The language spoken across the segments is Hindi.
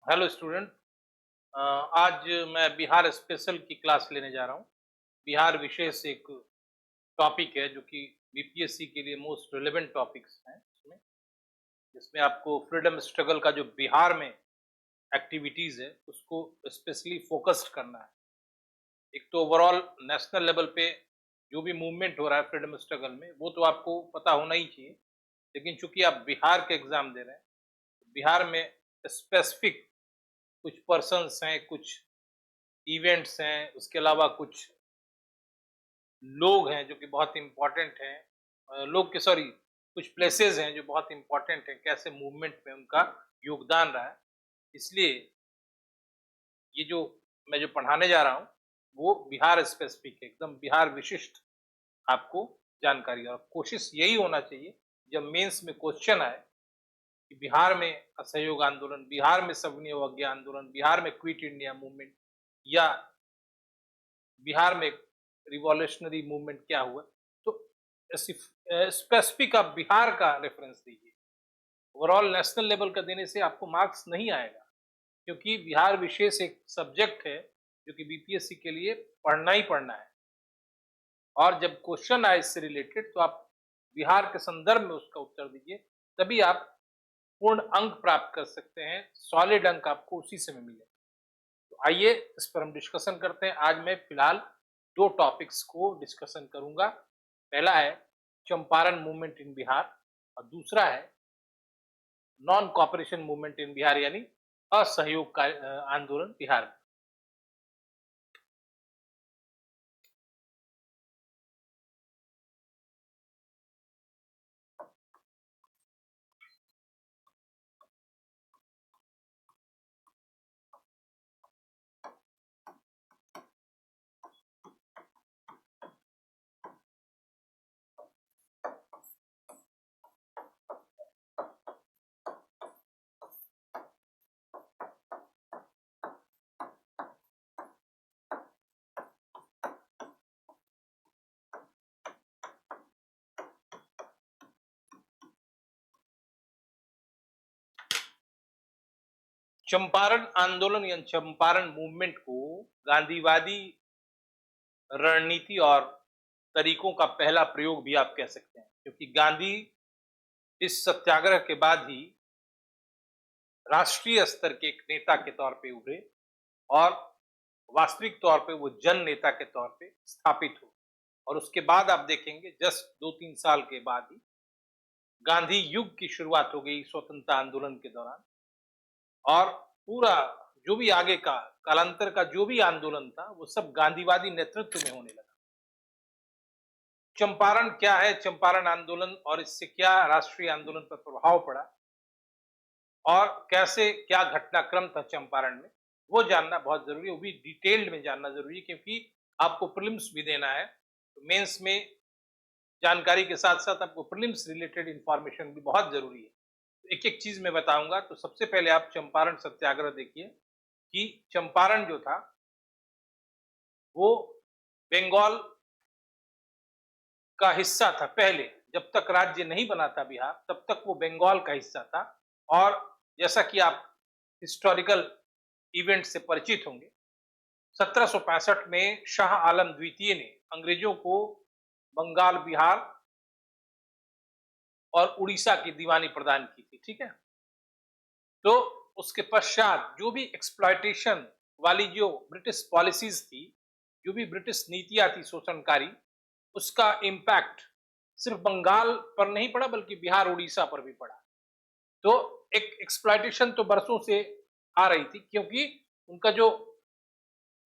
Hello student. आज मैं बिहार स्पेशल की क्लास लेने जा रहा हूँ। बिहार विशेष एक टॉपिक है जो कि बीपीएससी के लिए मोस्ट रिलेवेंट टॉपिक्स हैं इसमें। जिसमें आपको फ्रीडम स्ट्रगल का जो बिहार में एक्टिविटीज़ है उसको स्पेशली फोकस्ड करना है। एक तो ओवरऑल नेशनल लेवल पे जो भी मूवमेंट हो रहा है फ्रीडम स्ट्रगल में वो तो आपको पता होना ही चाहिए। लेकिन चूंकि आप बिहार के एग्ज़ाम दे रहे हैं, बिहार में स्पेसिफिक कुछ पर्सन्स हैं, कुछ इवेंट्स हैं, उसके अलावा कुछ लोग हैं जो कि बहुत इम्पोर्टेंट हैं। लोग के सॉरी कुछ प्लेसेस हैं जो बहुत इम्पोर्टेंट हैं, कैसे मूवमेंट में उनका योगदान रहा है। इसलिए ये जो मैं जो पढ़ाने जा रहा हूँ, वो बिहार स्पेसिफिक है, एकदम बिहार विशिष्ट आपको जानकारी है। और कोशिश यही होना चाहिए जब मेंस में क्वेश्चन आए कि बिहार में असहयोग आंदोलन, बिहार में सविनय अवज्ञा आंदोलन, बिहार में क्विट इंडिया मूवमेंट या बिहार में रिवॉल्यूशनरी मूवमेंट क्या हुआ, तो स्पेसिफिक आप बिहार का रेफरेंस दीजिए। ओवरऑल नेशनल लेवल का देने से आपको मार्क्स नहीं आएगा, क्योंकि बिहार विशेष एक सब्जेक्ट है जो कि बीपीएससी के लिए पढ़ना ही पढ़ना है। और जब क्वेश्चन आए इससे रिलेटेड तो आप बिहार के संदर्भ में उसका उत्तर दीजिए, तभी आप पूर्ण अंक प्राप्त कर सकते हैं। सॉलिड अंक आपको उसी से मिलेगा। तो आइए इस पर हम डिस्कशन करते हैं। आज मैं फिलहाल दो टॉपिक्स को डिस्कशन करूंगा। पहला है चंपारण मूवमेंट इन बिहार और दूसरा है नॉन कॉपरेशन मूवमेंट इन बिहार, यानी असहयोग का आंदोलन बिहार में। चंपारण आंदोलन या चंपारण मूवमेंट को गांधीवादी रणनीति और तरीकों का पहला प्रयोग भी आप कह सकते हैं, क्योंकि गांधी इस सत्याग्रह के बाद ही राष्ट्रीय स्तर के एक नेता के तौर पे उभरे और वास्तविक तौर पे वो जन नेता के तौर पे स्थापित हो। और उसके बाद आप देखेंगे जस्ट 2-3 साल के बाद ही गांधी युग की शुरुआत हो गई स्वतंत्रता आंदोलन के दौरान। और पूरा जो भी आगे का कालांतर का जो भी आंदोलन था वो सब गांधीवादी नेतृत्व में होने लगा। चंपारण क्या है, चंपारण आंदोलन, और इससे क्या राष्ट्रीय आंदोलन पर प्रभाव पड़ा और कैसे क्या घटनाक्रम था चंपारण में, वो जानना बहुत जरूरी है। वो भी डिटेल्ड में जानना जरूरी है, क्योंकि आपको प्रीलिम्स भी देना है। तो मेंस में जानकारी के साथ साथ आपको प्रीलिम्स रिलेटेड इंफॉर्मेशन भी बहुत जरूरी है। तो एक एक चीज मैं बताऊंगा। तो सबसे पहले आप चंपारण सत्याग्रह देखिए कि चंपारण जो था वो बंगाल का हिस्सा था। पहले जब तक राज्य नहीं बना था बिहार, तब तक वो बंगाल का हिस्सा था। और जैसा कि आप हिस्टोरिकल इवेंट से परिचित होंगे, 1765 में शाह आलम द्वितीय ने अंग्रेजों को बंगाल, बिहार और उड़ीसा की दीवानी प्रदान की थी। ठीक है। तो उसके पश्चात जो भी एक्सप्लॉयटेशन वाली जो ब्रिटिश पॉलिसीज थी, जो भी ब्रिटिश नीतियां थी शोषणकारी, उसका इम्पैक्ट सिर्फ बंगाल पर नहीं पड़ा बल्कि बिहार, उड़ीसा पर भी पड़ा। तो एक एक्सप्लॉयटेशन तो बरसों से आ रही थी, क्योंकि उनका जो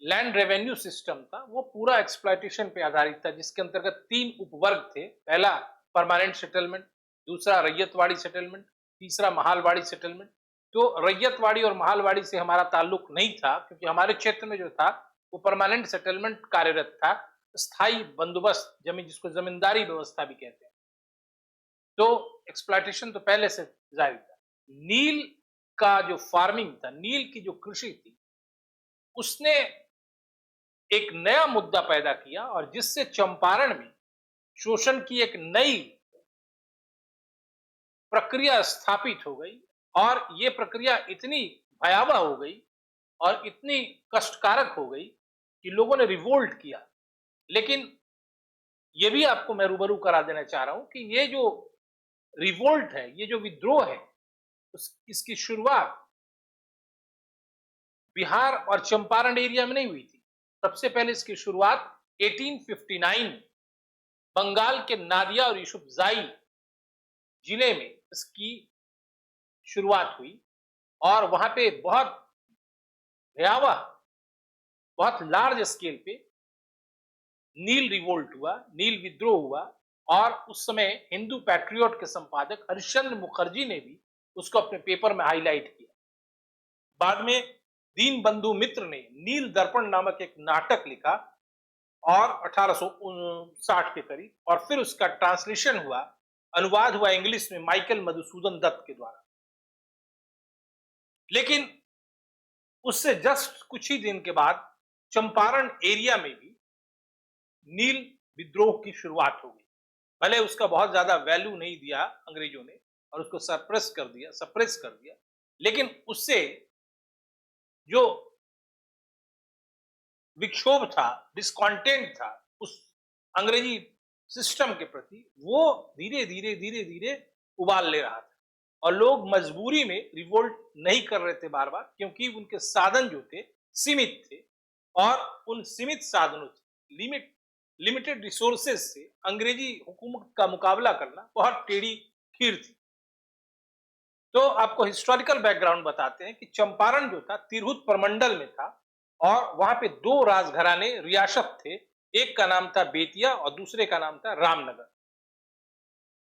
लैंड रेवेन्यू सिस्टम था वो पूरा एक्सप्लॉयटेशन पे आधारित था, जिसके अंतर्गत 3 उपवर्ग थे। पहला परमानेंट सेटलमेंट, दूसरा रैयतवाड़ी सेटलमेंट, तीसरा महालवाड़ी सेटलमेंट। तो रैयतवाड़ी और महालवाड़ी से हमारा ताल्लुक नहीं था, क्योंकि हमारे क्षेत्र में जो था वो परमानेंट सेटलमेंट कार्यरत था, स्थायी बंदोबस्त जमीन, जिसको जमींदारी व्यवस्था भी कहते हैं। तो एक्सप्लॉयटेशन तो पहले से जारी था। नील का जो फार्मिंग था, नील की जो कृषि थी, उसने एक नया मुद्दा पैदा किया और जिससे चंपारण में शोषण की एक नई प्रक्रिया स्थापित हो गई। और ये प्रक्रिया इतनी भयावह हो गई और इतनी कष्टकारक हो गई कि लोगों ने रिवोल्ट किया। लेकिन ये भी आपको मैं रूबरू करा देना चाह रहा हूं कि ये जो रिवोल्ट है, ये जो विद्रोह है, इसकी शुरुआत बिहार और चंपारण एरिया में नहीं हुई थी। सबसे पहले इसकी शुरुआत 1859 बंगाल के नादिया और यूसुफजाई जिले में इसकी शुरुआत हुई और वहां पे बहुत भयावह, बहुत लार्ज स्केल पे नील रिवोल्ट हुआ, नील विद्रोह हुआ। और उस समय हिंदू पैट्रियट के संपादक हरिश्चंद्र मुखर्जी ने भी उसको अपने पेपर में हाईलाइट किया। बाद में दीन बंधु मित्र ने नील दर्पण नामक एक नाटक लिखा और 1860 के करीब, और फिर उसका ट्रांसलेशन हुआ, अनुवाद हुआ इंग्लिश में माइकल मधुसूदन दत्त के द्वारा। लेकिन उससे जस्ट कुछ ही दिन के बाद चंपारण एरिया में भी नील विद्रोह की शुरुआत हो गई। भले उसका बहुत ज्यादा वैल्यू नहीं दिया अंग्रेजों ने और उसको सप्रेस कर दिया, लेकिन उससे जो विक्षोभ था, डिस्कॉन्टेंट था उस अंग्रेजी सिस्टम के प्रति, वो धीरे धीरे उबाल ले रहा था और लोग मजबूरी में रिवोल्ट नहीं कर रहे थे बार बार, क्योंकि उनके साधन जो थे सीमित थे और उन सीमित साधनों से, लिमिटेड रिसोर्सेज से अंग्रेजी हुकूमत का मुकाबला करना बहुत टेढ़ी खीर थी। तो आपको हिस्टोरिकल बैकग्राउंड बताते हैं कि चंपारण जो था तिरहुत प्रमंडल में था और वहां पे दो राजघराने रियासत थे। एक का नाम था बेतिया और दूसरे का नाम था रामनगर।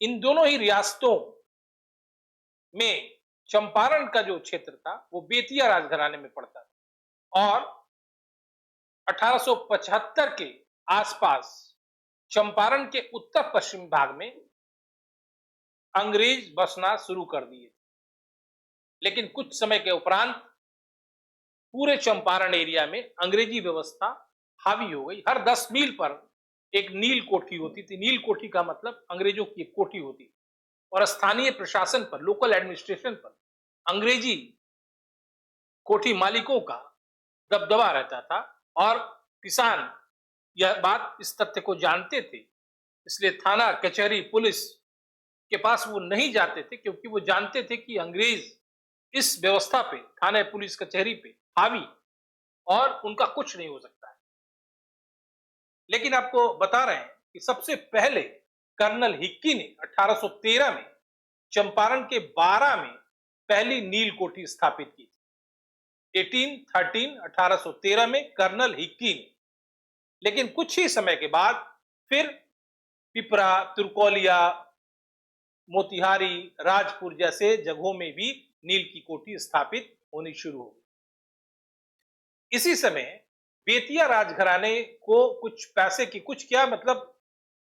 इन दोनों ही रियासतों में चंपारण का जो क्षेत्र था वो बेतिया राजघराने में पड़ता था और 1875 के आसपास चंपारण के उत्तर पश्चिम भाग में अंग्रेज बसना शुरू कर दिए। लेकिन कुछ समय के उपरांत पूरे चंपारण एरिया में अंग्रेजी व्यवस्था हावी हो गई। हर 10 मील पर एक नील कोठी होती थी। नील कोठी का मतलब अंग्रेजों की एक कोठी होती थी और स्थानीय प्रशासन पर, लोकल एडमिनिस्ट्रेशन पर अंग्रेजी कोठी मालिकों का दबदबा रहता था और किसान यह बात, इस तथ्य को जानते थे, इसलिए थाना, कचहरी, पुलिस के पास वो नहीं जाते थे, क्योंकि वो जानते थे कि अंग्रेज इस व्यवस्था पे, थाने, पुलिस, कचहरी पे हावी और उनका कुछ नहीं हो सकता है। लेकिन आपको बता रहे हैं कि सबसे पहले कर्नल हिक्की ने 1813 में चंपारण के 12 में पहली नील कोठी स्थापित की थी। 1813 में कर्नल हिक्की ने। लेकिन कुछ ही समय के बाद फिर पिपरा, तुर्कोलिया, मोतिहारी, राजपुर जैसे जगहों में भी नील की कोठी स्थापित होनी शुरू हो गई। इसी समय बेतिया राजघराने को कुछ पैसे की, कुछ क्या मतलब,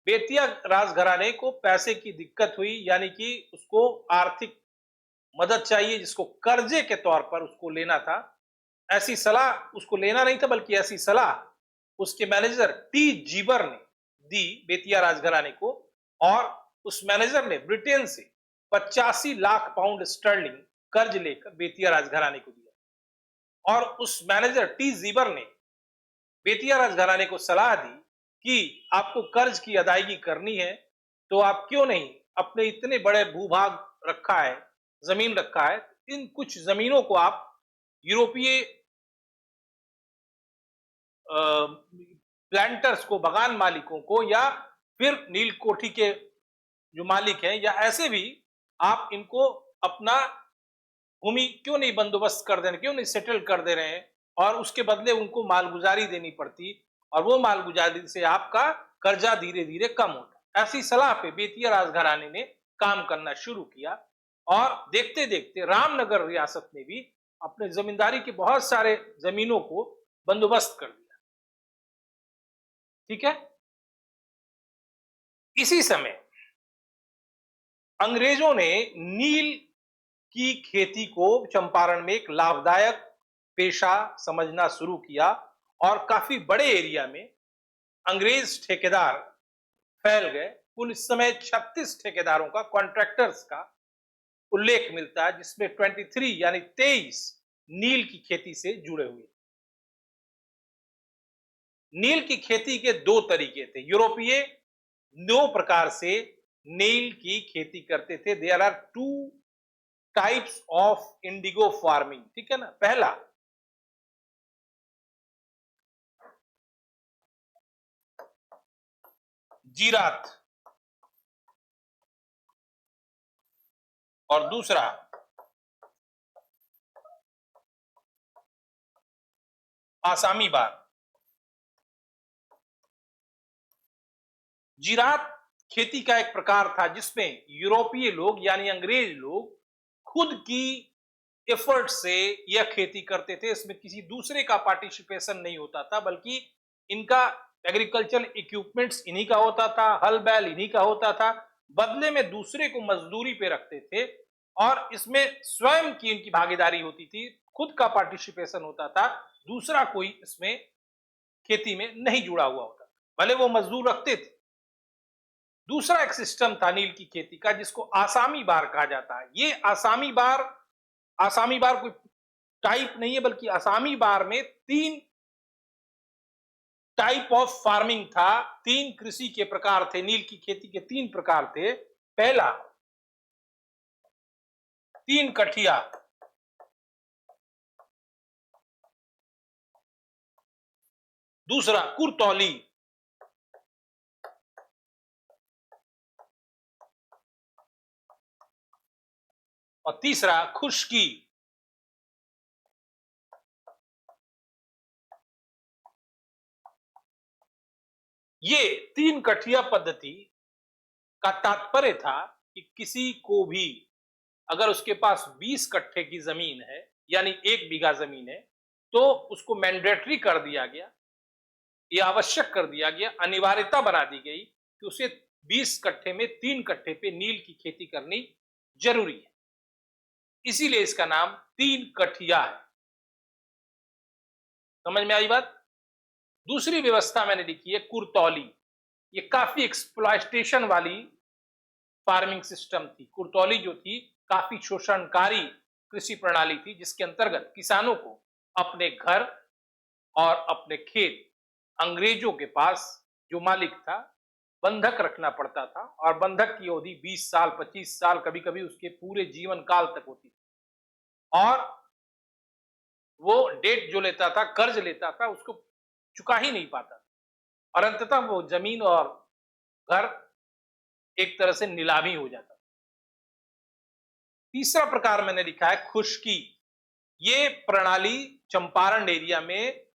बेतिया राजघराने को पैसे की दिक्कत हुई, यानी कि उसको आर्थिक मदद चाहिए, जिसको कर्जे के तौर पर उसको लेना था। ऐसी सलाह उसको लेना नहीं था, बल्कि ऐसी सलाह उसके मैनेजर टी जीबर ने दी बेतिया राजघराने को, और उस मैनेजर ने ब्रिटेन से 85 लाख पाउंड स्टर्लिंग कर्ज लेकर बेतिया राजघराने को दिया। और उस मैनेजर टी जीबर ने बेतिया राजघराने को सलाह दी कि आपको कर्ज की अदायगी करनी है तो आप क्यों नहीं, अपने इतने बड़े भूभाग रखा है, जमीन रखा है, इन कुछ जमीनों को आप यूरोपीय प्लांटर्स को, बगान मालिकों को, या फिर नील कोठी के जो मालिक हैं, या ऐसे भी आप इनको अपना भूमि क्यों नहीं बंदोबस्त कर दे रहे, क्यों नहीं सेटल कर दे रहे हैं, और उसके बदले उनको मालगुजारी देनी पड़ती और वो मालगुजारी से आपका कर्जा धीरे धीरे कम होता। ऐसी सलाह पे बेतिया राजघराने ने काम करना शुरू किया और देखते देखते रामनगर रियासत ने भी अपने जमींदारी के बहुत सारे जमीनों को बंदोबस्त कर दिया। ठीक है। इसी समय अंग्रेजों ने नील की खेती को चंपारण में एक लाभदायक पेशा समझना शुरू किया और काफी बड़े एरिया में अंग्रेज ठेकेदार फैल गए। कुल इस समय 36 ठेकेदारों का, कॉन्ट्रैक्टर्स का उल्लेख मिलता है, जिसमें 23 यानी 23 नील की खेती से जुड़े हुए। नील की खेती के दो तरीके थे। यूरोपीय दो प्रकार से नील की खेती करते थे। There are two types of indigo farming, ठीक है ना। पहला जीरात और दूसरा आसामी बार। जीरात खेती का एक प्रकार था जिसमें यूरोपीय लोग यानी अंग्रेज लोग खुद की एफर्ट से यह खेती करते थे। इसमें किसी दूसरे का पार्टिसिपेशन नहीं होता था, बल्कि इनका एग्रीकल्चर इक्विपमेंट्स इन्हीं का होता था, हल बैल इन्हीं का होता था। बदले में दूसरे को मजदूरी पे रखते थे और इसमें स्वयं की इनकी भागीदारी होती थी, खुद का पार्टिसिपेशन होता था, दूसरा कोई इसमें खेती में नहीं जुड़ा हुआ होता, भले वो मजदूर रखते थे। दूसरा एक सिस्टम था नील की खेती का जिसको आसामी बार कहा जाता है। ये आसामी बार कोई टाइप नहीं है, बल्कि आसामी बार में तीन टाइप ऑफ फार्मिंग था। तीन कृषि के प्रकार थे, नील की खेती के तीन प्रकार थे। पहला तीन कठिया, दूसरा कुरतौली और तीसरा खुश्की। ये तीन कठिया पद्धति का तात्पर्य था कि किसी को भी अगर उसके पास 20 कट्ठे की जमीन है यानी 1 बीघा जमीन है, तो उसको मैंडेटरी कर दिया गया, ये आवश्यक कर दिया गया, अनिवार्यता बना दी गई कि उसे 20 कट्ठे में 3 कट्ठे पे नील की खेती करनी जरूरी है। इसीलिए इसका नाम 3 कठिया है। समझ में आई बात। दूसरी व्यवस्था मैंने लिखी है कुरतौली। ये काफी एक्सप्लॉयटेशन वाली फार्मिंग सिस्टम थी। कुरतौली जो थी काफी शोषणकारी कृषि प्रणाली थी, जिसके अंतर्गत किसानों को अपने घर और अपने खेत अंग्रेजों के पास जो मालिक था बंधक रखना पड़ता था, और बंधक की अवधि 20 साल 25 साल कभी कभी उसके पूरे जीवन काल तक होती थी। और वो डेट जो लेता था, कर्ज लेता था, उसको चुका ही नहीं पाता और अंततः वो जमीन और घर एक तरह से नीलामी हो जाता। तीसरा प्रकार मैंने लिखा है खुश्की। ये प्रणाली चंपारण एरिया में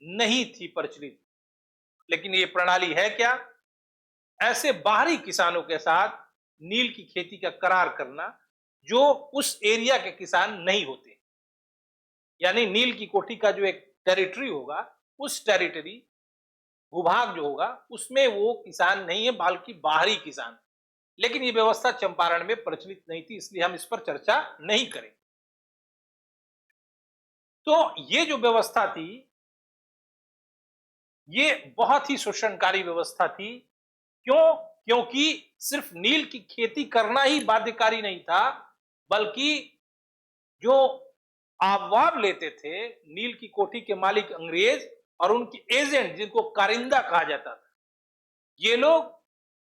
नहीं थी प्रचलित, लेकिन ये प्रणाली है क्या, ऐसे बाहरी किसानों के साथ नील की खेती का करार करना जो उस एरिया के किसान नहीं होते। यानी नील की कोठी का जो एक टेरिटरी होगा, उस टेरिटरी भूभाग जो होगा उसमें वो किसान नहीं है, बल्कि बाहरी किसान। लेकिन ये व्यवस्था चंपारण में प्रचलित नहीं थी, इसलिए हम इस पर चर्चा नहीं करें। तो ये जो व्यवस्था थी ये बहुत ही शोषणकारी व्यवस्था थी। क्यों? क्योंकि सिर्फ नील की खेती करना ही बाध्यकारी नहीं था, बल्कि जो आवाब लेते थे नील की कोठी के मालिक अंग्रेज और उनके एजेंट जिनको कारिंदा कहा जाता था, ये लोग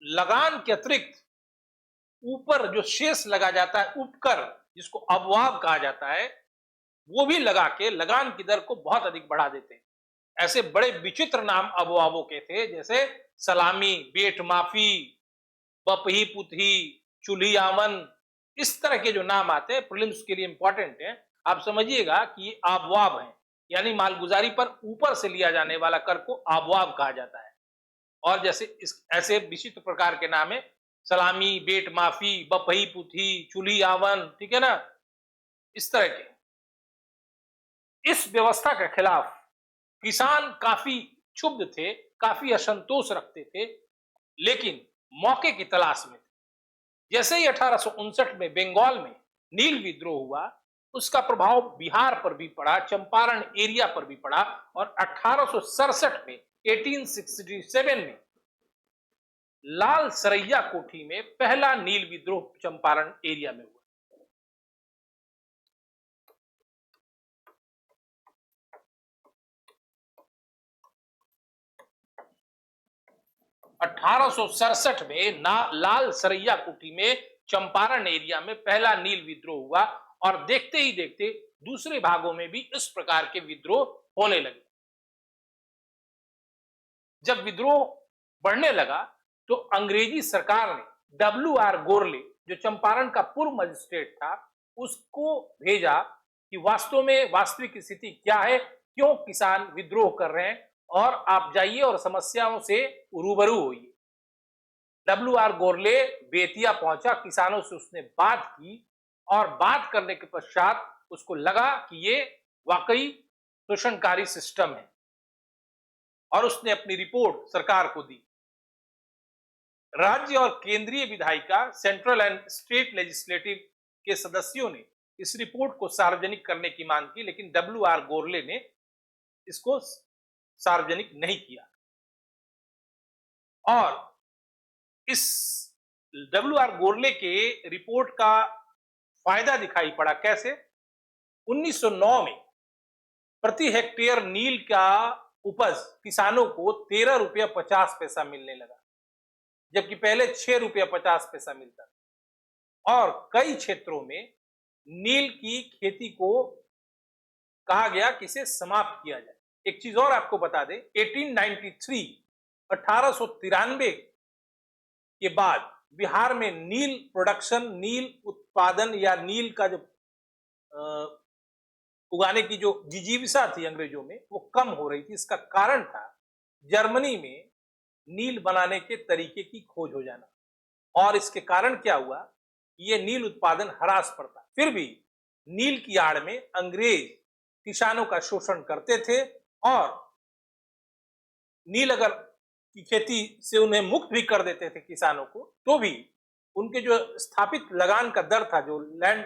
लगान के अतिरिक्त ऊपर जो शेष लगा जाता है उपकर, जिसको अबवाब कहा जाता है, वो भी लगा के लगान की दर को बहुत अधिक बढ़ा देते हैं। ऐसे बड़े विचित्र नाम अबवाबों के थे, जैसे सलामी, बेट माफी, बपही पुतही, चूल्ही आमन, इस तरह के जो नाम आते हैं प्रीलिम्स के लिए इंपॉर्टेंट है। आप समझिएगा कि ये आबवाब है, यानी मालगुजारी पर ऊपर से लिया जाने वाला कर को आबवाब कहा जाता है। और जैसे इस ऐसे विचित्र प्रकार के नाम है सलामी, बेट माफी, बपही पुथी, चूल्ही आवन, ठीक है ना, इस तरह के। इस व्यवस्था के खिलाफ किसान काफी क्षुब्ध थे, काफी असंतोष रखते थे, लेकिन मौके की तलाश में थे। जैसे ही 1859 में बंगाल में नील विद्रोह हुआ, उसका प्रभाव बिहार पर भी पड़ा, चंपारण एरिया पर भी पड़ा, और 1867 में 1867 में लाल सरैया कोठी में पहला नील विद्रोह चंपारण एरिया में हुआ। 1867 में लाल सरैया कुटी में चंपारण एरिया में पहला नील विद्रोह हुआ और देखते ही देखते दूसरे भागों में भी इस प्रकार के विद्रोह होने लगे। जब विद्रोह बढ़ने लगा तो अंग्रेजी सरकार ने WR गोरले, जो चंपारण का पूर्व मजिस्ट्रेट था, उसको भेजा कि वास्तव में वास्तविक स्थिति क्या है, क्यों किसान विद्रोह कर रहे हैं, और आप जाइए और समस्याओं से रूबरू होइए। WR गोरले बेतिया पहुंचा, किसानों से उसने बात की और बात करने के पश्चात उसको लगा कि ये वाकई शोषणकारी सिस्टम है और उसने अपनी रिपोर्ट सरकार को दी। राज्य और केंद्रीय विधायिका, सेंट्रल एंड स्टेट लेजिस्लेटिव के सदस्यों ने इस रिपोर्ट को सार्वजनिक करने की मांग की, लेकिन WR गोरले ने इसको सार्वजनिक नहीं किया। और इस WR गोरले के रिपोर्ट का फायदा दिखाई पड़ा कैसे? 1909 में प्रति हेक्टेयर नील का उपज किसानों को 13 रुपया 50 पैसा मिलने लगा, जबकि पहले 6 रुपया 50 पैसा मिलता था। और कई क्षेत्रों में नील की खेती को कहा गया कि इसे समाप्त किया जाए। एक चीज और आपको बता दें, 1893 के बाद बिहार में नील प्रोडक्शन, नील उत्पादन या नील का जो उगाने की जो जिजीविका थी अंग्रेजों में, वो कम हो रही थी। इसका कारण था जर्मनी में नील बनाने के तरीके की खोज हो जाना, और इसके कारण क्या हुआ, ये नील उत्पादन ह्रास पड़ता। फिर भी नील की आड़ में अंग्रेज किसानों का शोषण करते थे, और नील अगर की खेती से उन्हें मुक्त भी कर देते थे किसानों को, तो भी उनके जो स्थापित लगान का दर था, जो लैंड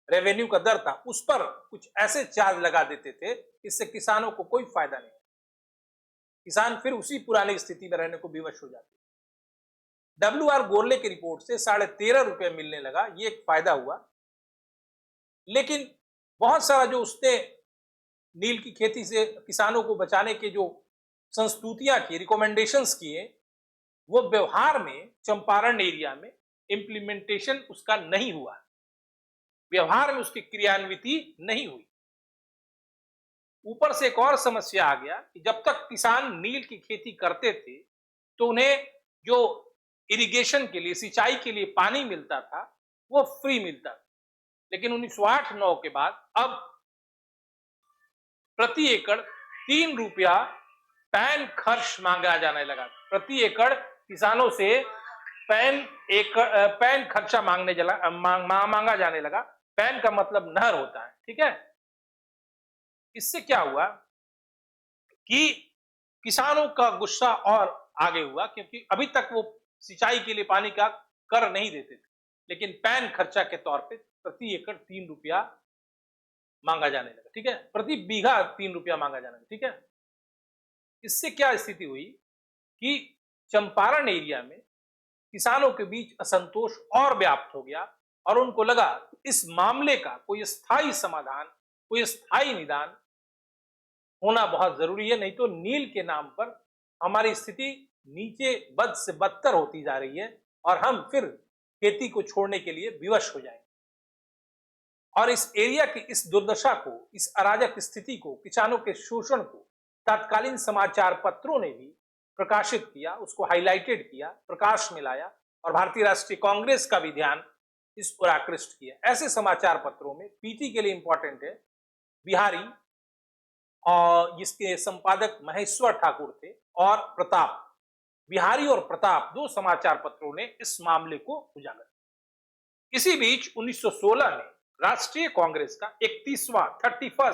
रेवेन्यू का दर था, उस पर कुछ ऐसे चार्ज लगा देते थे, इससे किसानों को कोई फायदा नहीं। किसान फिर उसी पुरानी स्थिति में रहने को विवश हो जाते। WR गोरले की रिपोर्ट से 13.5 रुपये मिलने लगा, ये एक फायदा हुआ। लेकिन बहुत सारा जो उसने नील की खेती से किसानों को बचाने के जो संस्तुतियां की, रिकमेंडेशंस किए, वो व्यवहार में चंपारण एरिया में इंप्लीमेंटेशन उसका नहीं हुआ, व्यवहार में उसकी क्रियान्विति नहीं हुई। ऊपर से एक और समस्या आ गया कि जब तक किसान नील की खेती करते थे तो उन्हें जो इरिगेशन के लिए, सिंचाई के लिए पानी मिलता था, वो फ्री मिलता था। लेकिन 1908-9 के बाद अब प्रति एकड़ 3 रुपया पैन खर्च मांगा जाने लगा। प्रति एकड़ किसानों से पैन खर्चा मांगा जाने लगा। पैन का मतलब नहर होता है, ठीक है। इससे क्या हुआ कि किसानों का गुस्सा और आगे हुआ, क्योंकि अभी तक वो सिंचाई के लिए पानी का कर नहीं देते थे, लेकिन पैन खर्चा के तौर पे प्रति एकड़ 3 रुपया मांगा जाने लगा, ठीक है। प्रति बीघा 3 रुपया मांगा जाने लगा, ठीक है। इससे क्या स्थिति हुई कि चंपारण एरिया में किसानों के बीच असंतोष और व्याप्त हो गया, और उनको लगा इस मामले का कोई स्थायी समाधान, कोई स्थायी निदान होना बहुत जरूरी है, नहीं तो नील के नाम पर हमारी स्थिति नीचे बद से बदतर होती जा रही है और हम फिर खेती को छोड़ने के लिए विवश हो जाएंगे। और इस एरिया की इस दुर्दशा को, इस अराजक स्थिति को, किसानों के शोषण को तत्कालीन समाचार पत्रों ने भी प्रकाशित किया, उसको हाईलाइटेड किया, प्रकाश में लाया, और भारतीय राष्ट्रीय कांग्रेस का भी ध्यान इस पर आकृष्ट किया। ऐसे समाचार पत्रों में पीटी के लिए इंपॉर्टेंट है बिहारी, और जिसके संपादक महेश्वर ठाकुर थे, और प्रताप, बिहारी और प्रताप, 2 समाचार पत्रों ने इस मामले को उजागर। इसी बीच 1916 में राष्ट्रीय कांग्रेस का 31वां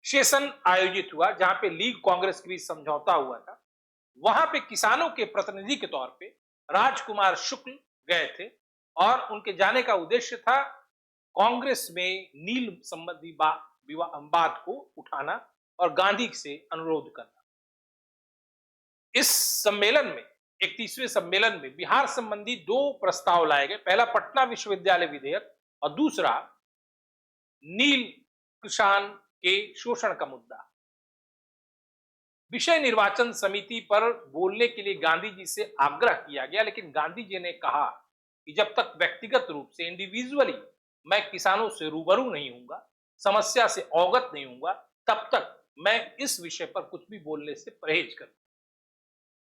सेशन आयोजित हुआ, जहां पे लीग कांग्रेस के बीच समझौता हुआ था। वहां पे किसानों के प्रतिनिधि के तौर पे राजकुमार शुक्ल गए थे, और उनके जाने का उद्देश्य था कांग्रेस में नील संबंधी बात को उठाना और गांधी से अनुरोध करना। इस सम्मेलन में, 31वें सम्मेलन में, बिहार संबंधी 2 प्रस्ताव लाए गए। पहला पटना विश्वविद्यालय विधेयक, और दूसरा नील किसान के शोषण का मुद्दा। विषय निर्वाचन समिति पर बोलने के लिए गांधी जी से आग्रह किया गया, लेकिन गांधी जी ने कहा कि जब तक व्यक्तिगत रूप से इंडिविजुअली मैं किसानों से रूबरू नहीं हूंगा, समस्या से अवगत नहीं हूंगा, तब तक मैं इस विषय पर कुछ भी बोलने से परहेज करूं।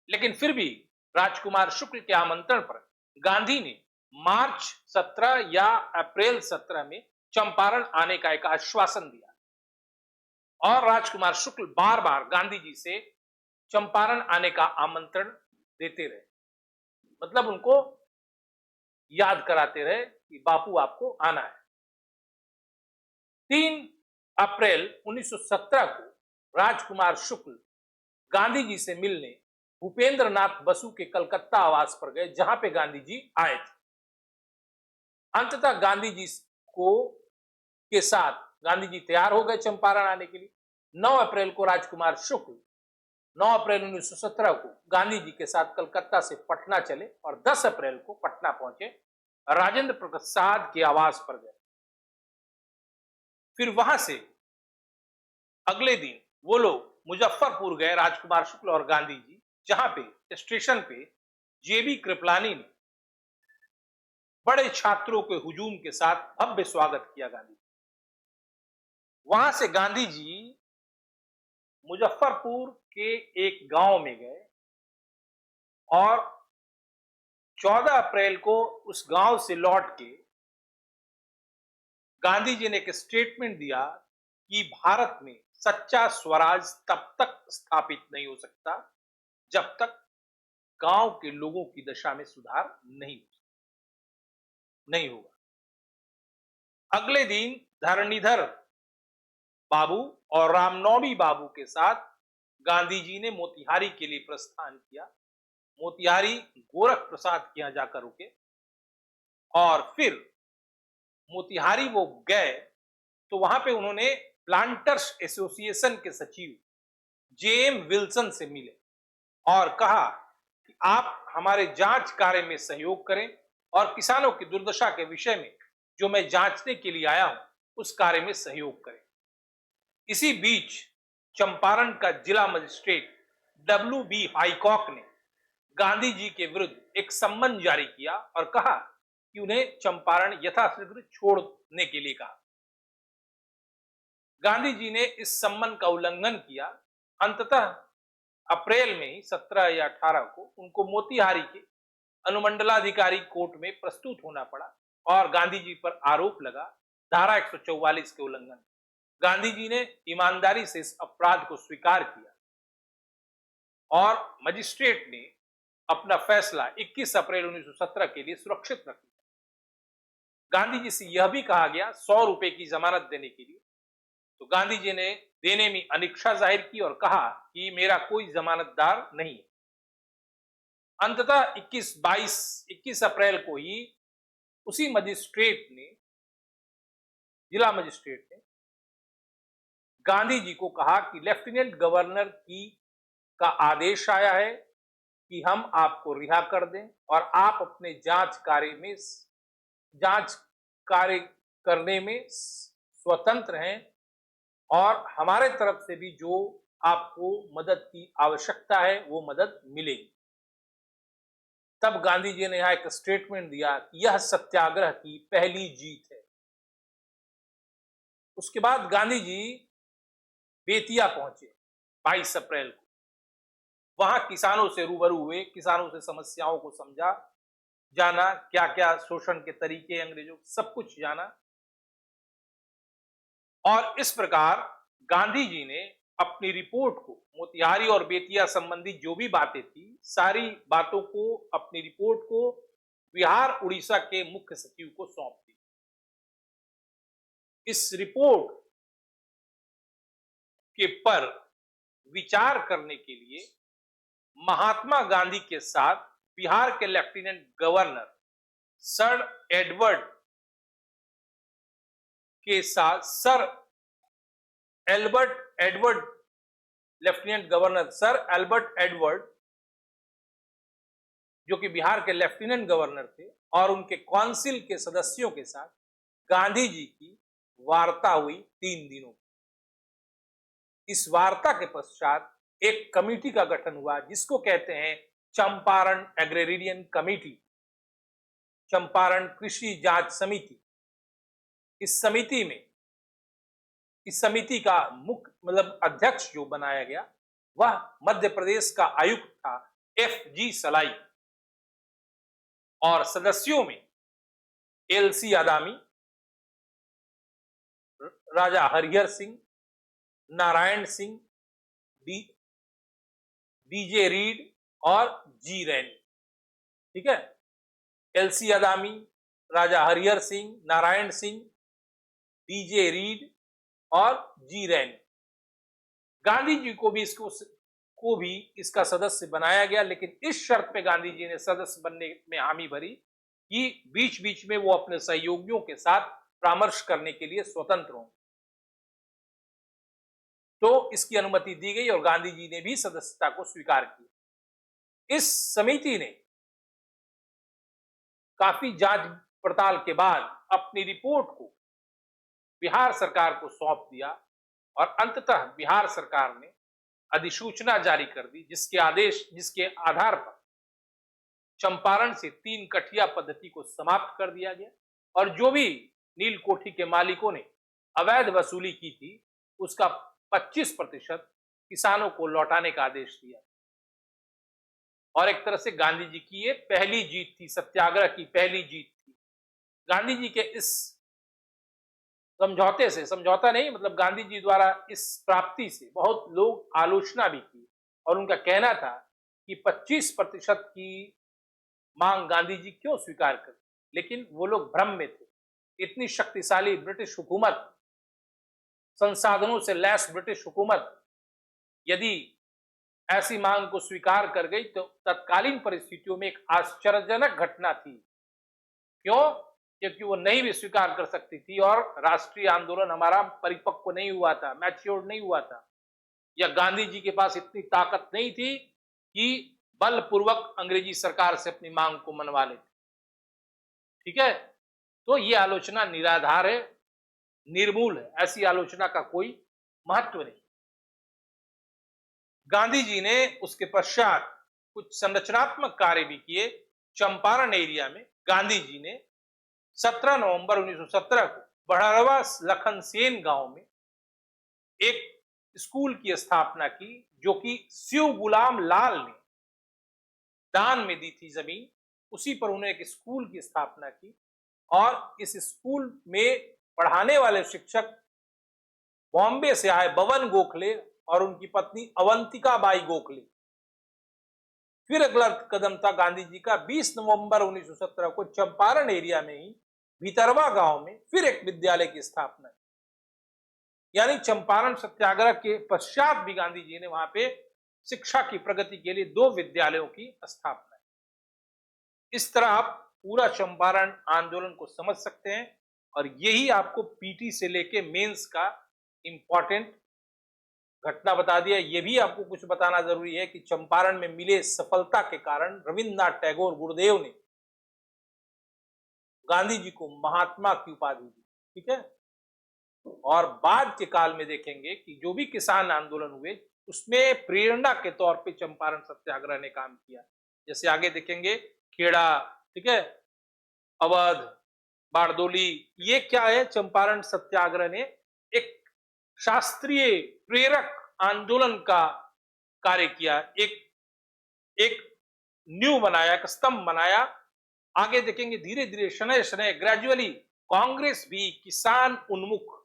लेकिन फिर भी राजकुमार शुक्ल के आमंत्रण पर गांधी ने मार्च 17 या अप्रैल 17 में चंपारण आने का एक आश्वासन दिया और राजकुमार शुक्ल बार बार गांधी जी से चंपारण आने का आमंत्रण देते रहे, मतलब उनको याद कराते रहे कि बापू आपको आना है। 3 अप्रैल 1917 को राजकुमार शुक्ल गांधी जी से मिलने भूपेंद्र नाथ बसु के कलकत्ता आवास पर गए, जहां पे गांधी जी आए थे। अंततः गांधी जी को के साथ गांधी जी तैयार हो गए चंपारण आने के लिए। 9 अप्रैल को राजकुमार शुक्ल 9 अप्रैल 1917 को गांधी जी के साथ कलकत्ता से पटना चले और 10 अप्रैल को पटना पहुंचे, राजेंद्र प्रसाद के आवास पर गए। फिर वहां से अगले दिन वो लोग मुजफ्फरपुर गए, राजकुमार शुक्ल और गांधी जी, जहां पे स्टेशन पे जेबी कृपलानी ने बड़े छात्रों के हुजूम के साथ भव्य स्वागत किया गांधी। वहां से गांधी जी मुजफ्फरपुर के एक गांव में गए और 14 अप्रैल को उस गांव से लौट के गांधी जी ने एक स्टेटमेंट दिया कि भारत में सच्चा स्वराज तब तक स्थापित नहीं हो सकता जब तक गांव के लोगों की दशा में सुधार नहीं होगा। अगले दिन धरणीधर बाबू और रामनौमी बाबू के साथ गांधी जी ने मोतिहारी के लिए प्रस्थान किया। मोतिहारी गोरख प्रसाद के यहां जाकर रुके और फिर मोतिहारी वो गए तो वहां पे उन्होंने प्लांटर्स एसोसिएशन के सचिव जेएम विल्सन से मिले और कहा कि आप हमारे जांच कार्य में सहयोग करें और किसानों की दुर्दशा के विषय में जो मैं जांचने के लिए आया हूं उस कार्य में सहयोग करें। इसी बीच चंपारण का जिला मजिस्ट्रेट WB हाईकॉक ने गांधी जी के विरुद्ध एक सम्मन जारी किया और कहा कि उन्हें चंपारण यथाशीघ्र छोड़ने के लिए कहा। गांधी जी ने इस सम्मन का उल्लंघन किया। अंततः अप्रैल में ही 17 या 18 को उनको मोतिहारी के अनुमंडलाधिकारी कोर्ट में प्रस्तुत होना पड़ा और गांधी जी पर आरोप लगा धारा 144 के उल्लंघन। गांधी जी ने ईमानदारी से इस अपराध को स्वीकार किया और मजिस्ट्रेट ने अपना फैसला 21 अप्रैल 1917 के लिए सुरक्षित रख लिया। गांधी जी से यह भी कहा गया 100 रुपए की जमानत देने के लिए, तो गांधी जी ने देने में अनिच्छा जाहिर की और कहा कि मेरा कोई जमानतदार नहीं है। अंततः 21 अप्रैल को ही उसी मजिस्ट्रेट ने, जिला मजिस्ट्रेट ने गांधी जी को कहा कि लेफ्टिनेंट गवर्नर का आदेश आया है कि हम आपको रिहा कर दें और आप अपने जांच कार्य करने में स्वतंत्र हैं और हमारे तरफ से भी जो आपको मदद की आवश्यकता है वो मदद मिलेगी। तब गांधी जी ने यहां एक स्टेटमेंट दिया कि यह सत्याग्रह की पहली जीत है। उसके बाद गांधी जी बेतिया पहुंचे 22 अप्रैल को। वहां किसानों से रूबरू हुए, किसानों से समस्याओं को समझा, जाना क्या क्या शोषण के तरीके अंग्रेजों, सब कुछ जाना। और इस प्रकार गांधी जी ने अपनी रिपोर्ट को, मोतिहारी और बेतिया संबंधी जो भी बातें थी, सारी बातों को, अपनी रिपोर्ट को बिहार उड़ीसा के मुख्य सचिव को सौंप दी। इस रिपोर्ट के पर विचार करने के लिए महात्मा गांधी के साथ बिहार के lieutenant governor sir lieutenant governor sir Albert Edward, जो कि बिहार के लेफ्टिनेंट गवर्नर थे, और उनके काउंसिल के सदस्यों के साथ गांधी जी की वार्ता हुई 3 दिनों की। इस वार्ता के पश्चात एक कमेटी का गठन हुआ जिसको कहते हैं चंपारण एग्रेरियन कमेटी, चंपारण कृषि जांच समिति। इस समिति में, इस समिति का मुख्य मतलब अध्यक्ष जो बनाया गया वह मध्य प्रदेश का आयुक्त था FG सलाई, और सदस्यों में LC आदामी, राजा हरिहर सिंह, नारायण सिंह, DJ रीड और G रैनी। ठीक है, LC आदामी, राजा हरिहर सिंह, नारायण सिंह, DJ रीड और G रैनी। गांधी जी को भी इसका सदस्य बनाया गया, लेकिन इस शर्त पे गांधी जी ने सदस्य बनने में हामी भरी कि बीच बीच में वो अपने सहयोगियों के साथ परामर्श करने के लिए स्वतंत्र हों। तो इसकी अनुमति दी गई और गांधी जी ने भी सदस्यता को स्वीकार किया। इस समिति ने काफी जांच पड़ताल के बाद अपनी रिपोर्ट को बिहार सरकार को सौंप दिया और अंततः बिहार सरकार ने अधिसूचना जारी कर दी, जिसके आधार पर चंपारण से 3 कठिया पद्धति को समाप्त कर दिया गया और जो भी नील कोठी के मालिकों ने अवैध वसूली की थी उसका 25% किसानों को लौटाने का आदेश दिया। और एक तरह से गांधी जी की ये पहली जीत थी, सत्याग्रह की पहली जीत थी। गांधी जी के इस समझौते से, समझौता नहीं मतलब गांधी जी द्वारा इस प्राप्ति से बहुत लोग आलोचना भी की और उनका कहना था कि 25% की मांग गांधी जी क्यों स्वीकार कर, लेकिन वो लोग भ्रम में थे। इतनी शक्तिशाली ब्रिटिश हुकूमत, संसाधनों से लैस ब्रिटिश हुकूमत यदि ऐसी मांग को स्वीकार कर गई तो तत्कालीन परिस्थितियों में एक आश्चर्यजनक घटना थी। क्यों? क्योंकि वो नहीं भी स्वीकार कर सकती थी और राष्ट्रीय आंदोलन हमारा परिपक्व नहीं हुआ था, मैच्योर्ड नहीं हुआ था, या गांधी जी के पास इतनी ताकत नहीं थी कि बलपूर्वक अंग्रेजी सरकार से अपनी मांग को मनवा लेते। ठीक है, तो ये आलोचना निराधार है, निर्मूल है, ऐसी आलोचना का कोई महत्व नहीं। गांधी जी ने उसके पश्चात कुछ संरचनात्मक कार्य भी किए। चंपारण एरिया में गांधी जी ने 17 नवंबर 1917 को बढ़ावा लखन सेन गांव में एक स्कूल की स्थापना की, जो कि शिव गुलाम लाल ने दान में दी थी जमीन, उसी पर उन्होंने एक स्कूल की स्थापना की और इस स्कूल में पढ़ाने वाले शिक्षक बॉम्बे से आए बवन गोखले और उनकी पत्नी अवंतिका बाई गोखले। फिर अगला कदम था गांधी जी का 20 नवंबर 1917 को चंपारण एरिया में ही भितरवा गांव में फिर एक विद्यालय की स्थापना। यानी चंपारण सत्याग्रह के पश्चात भी गांधी जी ने वहां पे शिक्षा की प्रगति के लिए 2 विद्यालयों की स्थापना की। इस तरह आप पूरा चंपारण आंदोलन को समझ सकते हैं और यही आपको पीटी से लेके मेंस का इंपॉर्टेंट घटना बता दिया। यह भी आपको कुछ बताना जरूरी है कि चंपारण में मिले सफलता के कारण रविन्द्रनाथ टैगोर गुरुदेव ने गांधी जी को महात्मा की उपाधि दी। ठीक है, और बाद के काल में देखेंगे कि जो भी किसान आंदोलन हुए उसमें प्रेरणा के तौर पे चंपारण सत्याग्रह ने काम किया। जैसे आगे देखेंगे खेड़ा, ठीक है, अवध, बारदोली, ये क्या है, चंपारण सत्याग्रह ने एक शास्त्रीय प्रेरक आंदोलन का कार्य किया, एक न्यू बनाया, एक स्तंभ बनाया। आगे देखेंगे धीरे धीरे शनय शनय ग्रेजुअली कांग्रेस भी किसान उन्मुख,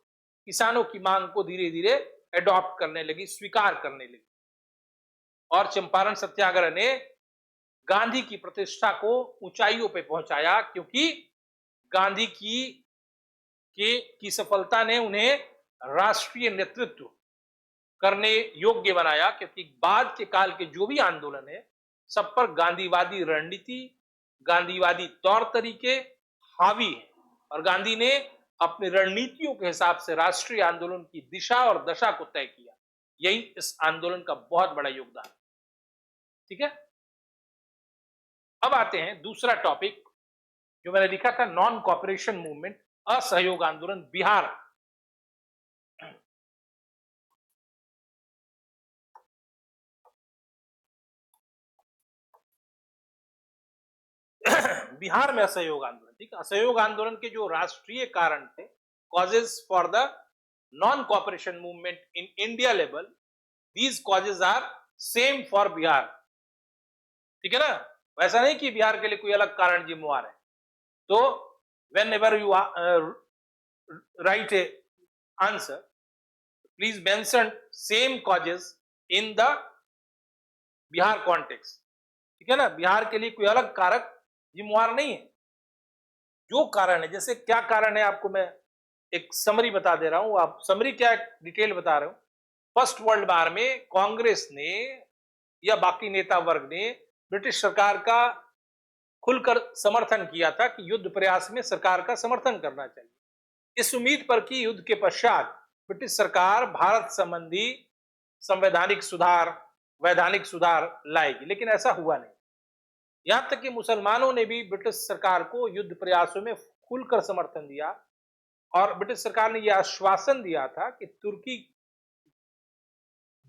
किसानों की मांग को धीरे धीरे एडॉप्ट करने लगी, स्वीकार करने लगी। और चंपारण सत्याग्रह ने गांधी की प्रतिष्ठा को ऊंचाइयों पे पहुंचाया, क्योंकि गांधी की सफलता ने उन्हें राष्ट्रीय नेतृत्व करने योग्य बनाया। क्योंकि बाद के काल के जो भी आंदोलन है सब पर गांधीवादी रणनीति, गांधीवादी तौर तरीके हावी है और गांधी ने अपनी रणनीतियों के हिसाब से राष्ट्रीय आंदोलन की दिशा और दशा को तय किया। यही इस आंदोलन का बहुत बड़ा योगदान। ठीक है, अब आते हैं दूसरा टॉपिक जो मैंने लिखा था, नॉन कॉपरेशन मूवमेंट, असहयोग आंदोलन बिहार। बिहार में असहयोग आंदोलन, ठीक है, असहयोग आंदोलन के जो राष्ट्रीय कारण थे, causes for the non cooperation movement in India level, these causes are same for Bihar, ठीक है ना। वैसा नहीं कि बिहार के लिए कोई अलग कारण जिम्मेवार है। तो when ever you right A answer, please mention same causes in the Bihar context, ठीक है ना। बिहार के लिए कोई अलग कारक जिम्मेवार नहीं है। जो कारण है, जैसे क्या कारण है आपको मैं एक समरी बता दे रहा हूं, आप समरी क्या डिटेल बता रहे हो। फर्स्ट वर्ल्ड वार में कांग्रेस ने या बाकी नेता वर्ग ने ब्रिटिश सरकार का खुलकर समर्थन किया था कि युद्ध प्रयास में सरकार का समर्थन करना चाहिए, इस उम्मीद पर कि युद्ध के पश्चात ब्रिटिश सरकार भारत संबंधी संवैधानिक सुधार, वैधानिक सुधार लाएगी। लेकिन ऐसा हुआ नहीं। यहां तक कि मुसलमानों ने भी ब्रिटिश सरकार को युद्ध प्रयासों में खुलकर समर्थन दिया और ब्रिटिश सरकार ने यह आश्वासन दिया था कि तुर्की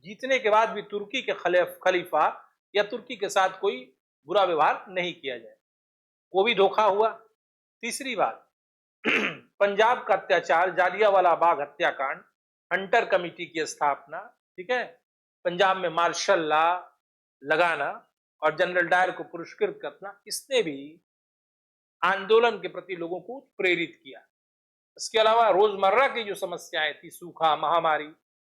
जीतने के बाद भी तुर्की के खलीफा या तुर्की के साथ कोई बुरा व्यवहार नहीं किया जाए। वो भी धोखा हुआ। तीसरी बात, पंजाब का अत्याचार, जालियांवाला बाग हत्याकांड, हंटर कमेटी की स्थापना, ठीक है, पंजाब में मार्शल लॉ लगाना और जनरल डायर को पुरस्कृत करना, इसने भी आंदोलन के प्रति लोगों को प्रेरित किया। इसके अलावा रोजमर्रा की जो समस्याएं थी, सूखा, महामारी,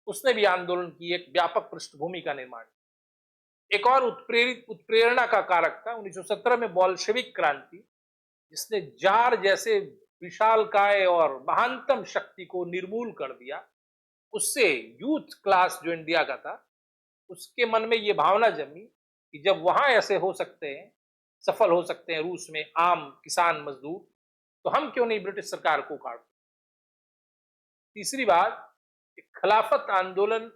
उसने भी आंदोलन की एक व्यापक पृष्ठभूमि का निर्माण। एक और उत्प्रेरणा का कारक था 1917 में बोल्शेविक क्रांति, जिसने जार जैसे विशालकाय और महानतम शक्ति को निर्मूल कर दिया। उससे यूथ क्लास जो इंडिया का था, उसके मन में ये भावना जमी कि जब वहां ऐसे हो सकते हैं, सफल हो सकते हैं रूस में आम किसान मजदूर, तो हम क्यों नहीं ब्रिटिश सरकार को काट। तीसरी बात, खिलाफत आंदोलन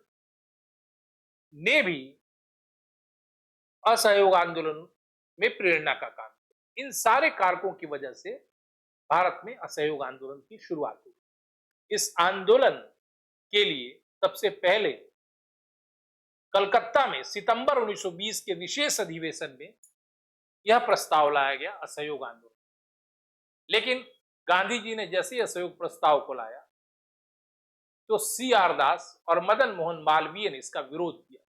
ने भी असहयोग आंदोलन में प्रेरणा का काम किया। इन सारे कारकों की वजह से भारत में असहयोग आंदोलन की शुरुआत हुई। इस आंदोलन के लिए सबसे पहले कलकत्ता में सितंबर 1920 के विशेष अधिवेशन में यह प्रस्ताव लाया गया, असहयोग आंदोलन। लेकिन गांधी जी ने जैसे ही असहयोग प्रस्ताव को लाया तो CR दास और मदन मोहन मालवीय ने इसका विरोध किया।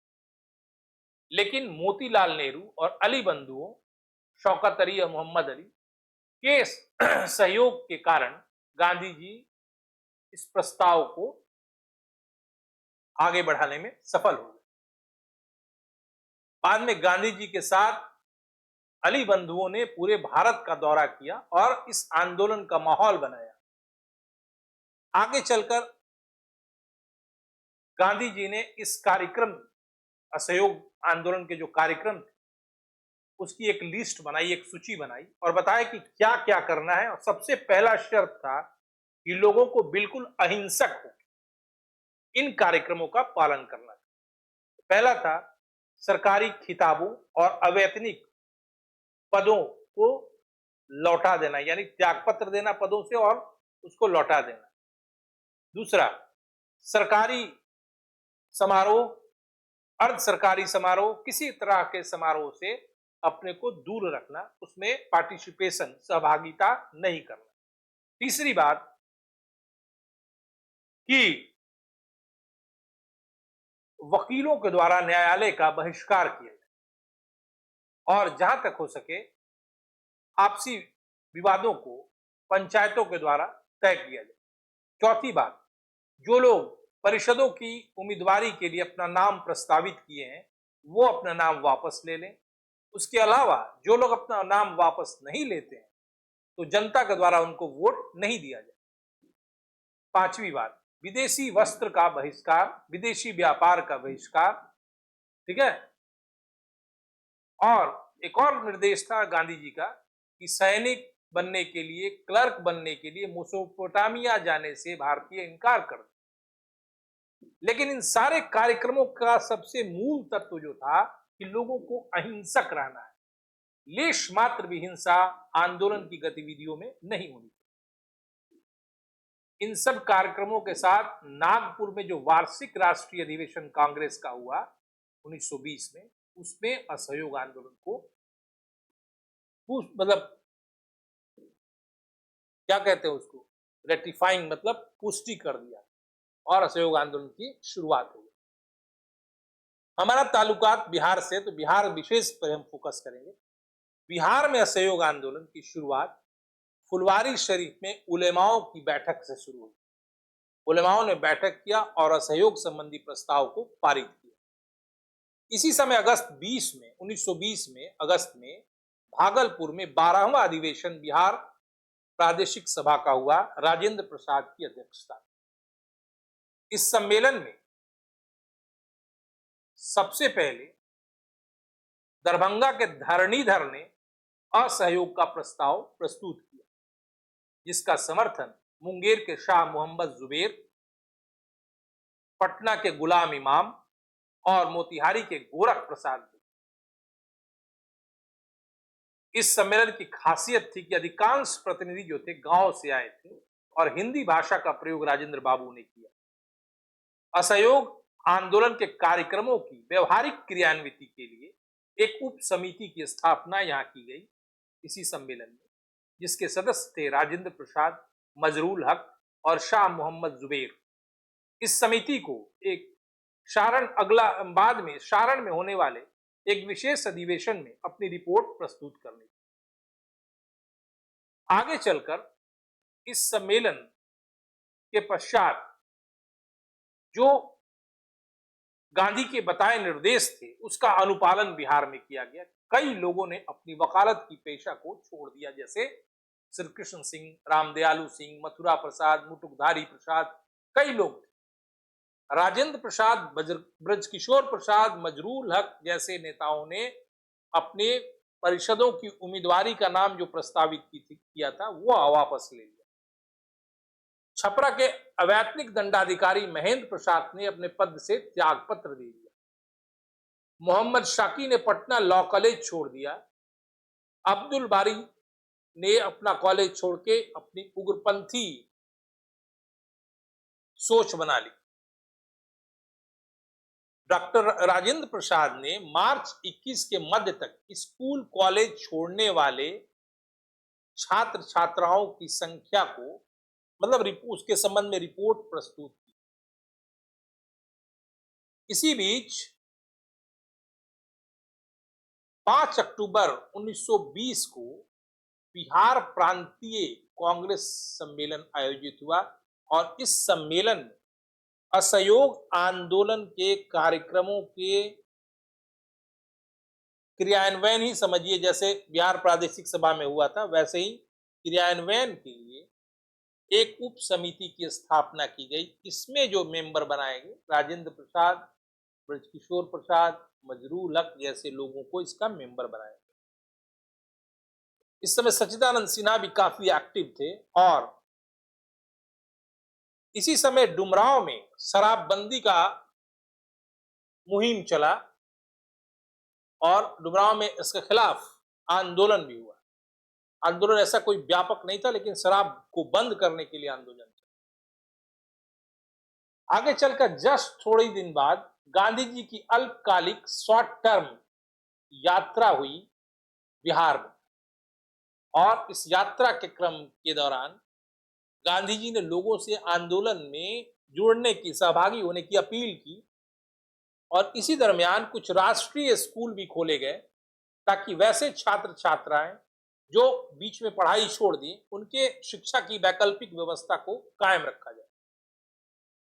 लेकिन मोतीलाल नेहरू और अली बंधुओं, शौकत अली और मोहम्मद अली के सहयोग के कारण गांधी जी इस प्रस्ताव को आगे बढ़ाने में सफल हो गए। बाद में गांधी जी के साथ अली बंधुओं ने पूरे भारत का दौरा किया और इस आंदोलन का माहौल बनाया। आगे चलकर गांधी जी ने इस कार्यक्रम, असहयोग आंदोलन के जो कार्यक्रम थे, उसकी एक लिस्ट बनाई, एक सूची बनाई और बताया कि क्या क्या करना है। और सबसे पहला शर्त था कि लोगों को बिल्कुल अहिंसक हो इन कार्यक्रमों का पालन करना। पहला था सरकारी खिताबों और अवैतनिक पदों को लौटा देना, यानी त्यागपत्र देना पदों से और उसको लौटा देना। दूसरा, सरकारी समारोह, अर्ध सरकारी समारोह, किसी तरह के समारोह से अपने को दूर रखना, उसमें पार्टिसिपेशन, सहभागिता नहीं करना। तीसरी बात कि वकीलों के द्वारा न्यायालय का बहिष्कार किया जाए और जहां तक हो सके आपसी विवादों को पंचायतों के द्वारा तय किया जाए। चौथी बात, जो लोग परिषदों की उम्मीदवारी के लिए अपना नाम प्रस्तावित किए हैं, वो अपना नाम वापस ले लें। उसके अलावा जो लोग अपना नाम वापस नहीं लेते हैं, तो जनता के द्वारा उनको वोट नहीं दिया जाए। पांचवी बात, विदेशी वस्त्र का बहिष्कार, विदेशी व्यापार का बहिष्कार, ठीक है। और एक और निर्देश था गांधी जी का कि सैनिक बनने के लिए, क्लर्क बनने के लिए मेसोपोटामिया जाने से भारतीय इनकार कर दे। लेकिन इन सारे कार्यक्रमों का सबसे मूल तत्व जो था कि लोगों को अहिंसक रहना है, लेश मात्र भी हिंसा आंदोलन की गतिविधियों में नहीं होनी। इन सब कार्यक्रमों के साथ नागपुर में जो वार्षिक राष्ट्रीय अधिवेशन कांग्रेस का हुआ 1920 में, उसमें असहयोग आंदोलन को मतलब क्या कहते हैं उसको, रेटिफाइंग मतलब पुष्टि कर दिया और असहयोग आंदोलन की शुरुआत हो गई। हमारा ताल्लुकात बिहार से, तो बिहार विशेष पर हम फोकस करेंगे। बिहार में असहयोग आंदोलन की शुरुआत फुलवारी शरीफ में उलेमाओं की बैठक से शुरू हुई। उलेमाओं ने बैठक किया और असहयोग संबंधी प्रस्ताव को पारित किया। इसी समय अगस्त 20 में 1920 में अगस्त में भागलपुर में 12वां अधिवेशन बिहार प्रादेशिक सभा का हुआ, राजेंद्र प्रसाद की अध्यक्षता। इस सम्मेलन में सबसे पहले दरभंगा के धरणीधर ने असहयोग का प्रस्ताव प्रस्तुत किया, जिसका समर्थन मुंगेर के शाह मोहम्मद जुबेर, पटना के गुलाम इमाम और मोतिहारी के गोरख प्रसाद ने। इस सम्मेलन की खासियत थी कि अधिकांश प्रतिनिधि जो थे गांव से आए थे और हिंदी भाषा का प्रयोग राजेंद्र बाबू ने किया। असहयोग आंदोलन के कार्यक्रमों की व्यवहारिक क्रियान्विति के लिए एक उप समिति की स्थापना यहां की गई इसी सम्मेलन में, जिसके सदस्य थे राजेंद्र प्रसाद, मजरूल हक और शाह मोहम्मद जुबेर। इस समिति को एक बाद में सारण में होने वाले एक विशेष अधिवेशन में अपनी रिपोर्ट प्रस्तुत करनी। आगे चलकर इस सम्मेलन के पश्चात जो गांधी के बताए निर्देश थे उसका अनुपालन बिहार में किया गया। कई लोगों ने अपनी वकालत की पेशा को छोड़ दिया, जैसे श्री कृष्ण सिंह, रामदयालु सिंह, मथुरा प्रसाद, मुटुकधारी प्रसाद, कई लोग। राजेंद्र प्रसाद, ब्रजकिशोर प्रसाद, मजरूल हक जैसे नेताओं ने अपने परिषदों की उम्मीदवारी का नाम जो प्रस्तावित किया था वो वापस ले लिया। छपरा के अवैतनिक दंडाधिकारी महेंद्र प्रसाद ने अपने पद से त्याग पत्र दे दिया। मोहम्मद शाकी ने पटना लॉ कॉलेज छोड़ दिया। अब्दुल बारी ने अपना कॉलेज छोड़ के अपनी उग्रपंथी सोच बना ली। डॉक्टर राजेंद्र प्रसाद ने मार्च 21 के मध्य तक स्कूल कॉलेज छोड़ने वाले छात्र छात्राओं की संख्या को मतलब उसके संबंध में रिपोर्ट प्रस्तुत की। इसी बीच 5 अक्टूबर 1920 को बिहार प्रांतीय कांग्रेस सम्मेलन आयोजित हुआ और इस सम्मेलन में असहयोग आंदोलन के कार्यक्रमों के क्रियान्वयन ही समझिए, जैसे बिहार प्रादेशिक सभा में हुआ था वैसे ही क्रियान्वयन के लिए एक उप समिति की स्थापना की गई। इसमें जो मेंबर बनाए गए राजेंद्र प्रसाद, ब्रजकिशोर प्रसाद, मजरूल हक जैसे लोगों को इसका मेंबर बनाया गया। इस समय सच्चिदानंद सिन्हा भी काफी एक्टिव थे और इसी समय डुमरांव में शराबबंदी का मुहिम चला और डुमरांव में इसके खिलाफ आंदोलन भी हुआ। आंदोलन ऐसा कोई व्यापक नहीं था, लेकिन शराब को बंद करने के लिए आंदोलन चला। आगे चलकर जस्ट थोड़े दिन बाद गांधी जी की अल्पकालिक शॉर्ट टर्म यात्रा हुई बिहार में और इस यात्रा के क्रम के दौरान गांधी जी ने लोगों से आंदोलन में जुड़ने की, सहभागी होने की अपील की और इसी दरमियान कुछ राष्ट्रीय स्कूल भी खोले गए ताकि वैसे छात्र छात्राएं जो बीच में पढ़ाई छोड़ दी उनके शिक्षा की वैकल्पिक व्यवस्था को कायम रखा जाए।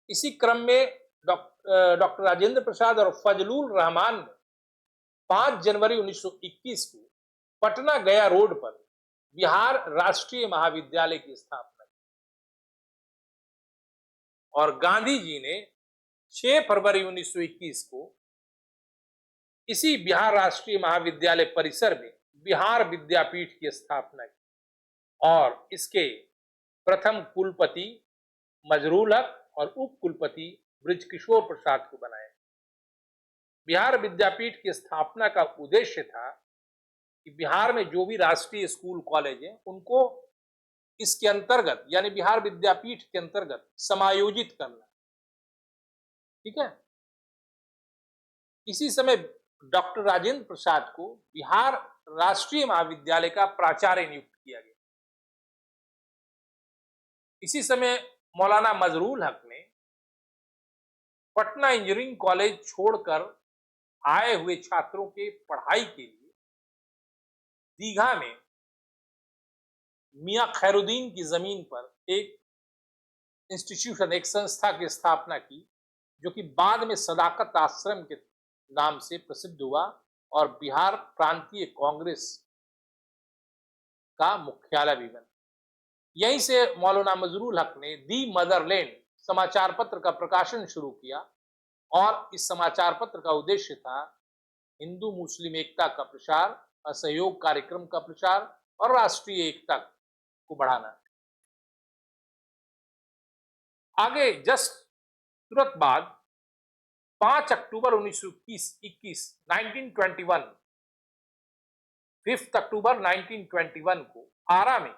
इसी क्रम में डॉक्टर राजेंद्र प्रसाद और फजलुर रहमान ने 5 जनवरी 1921 को पटना गया रोड पर बिहार राष्ट्रीय महाविद्यालय की स्थापना की और गांधी जी ने 6 फरवरी 1921 को इसी बिहार राष्ट्रीय महाविद्यालय परिसर में बिहार विद्यापीठ की स्थापना की और इसके प्रथम कुलपति मजरूल हक और उप कुलपति ब्रजकिशोर प्रसाद को बनाया। बिहार विद्यापीठ की स्थापना का उद्देश्य था कि बिहार में जो भी राष्ट्रीय स्कूल कॉलेज हैं उनको इसके अंतर्गत यानी बिहार विद्यापीठ के अंतर्गत समायोजित करना। ठीक है। इसी समय डॉक्टर राजेंद्र प्रसाद को बिहार राष्ट्रीय महाविद्यालय का प्राचार्य नियुक्त किया गया। इसी समय मौलाना मजरूल हक ने पटना इंजीनियरिंग कॉलेज छोड़कर आए हुए छात्रों के पढ़ाई के लिए दीघा में मियां खैरुद्दीन की जमीन पर एक इंस्टीट्यूशन, एक संस्था की स्थापना की, जो कि बाद में सदाकत आश्रम के नाम से प्रसिद्ध हुआ और बिहार प्रांतीय कांग्रेस का मुख्यालय भी बना। यहीं से मौलाना मजरूल हक ने दी मदरलैंड समाचार पत्र का प्रकाशन शुरू किया और इस समाचार पत्र का उद्देश्य था हिंदू मुस्लिम एकता का प्रचार, असहयोग कार्यक्रम का प्रचार और राष्ट्रीय एकता को बढ़ाना। आगे जस्ट तुरंत बाद 5 अक्टूबर 1921 1921 5 अक्टूबर 1921 को आरा में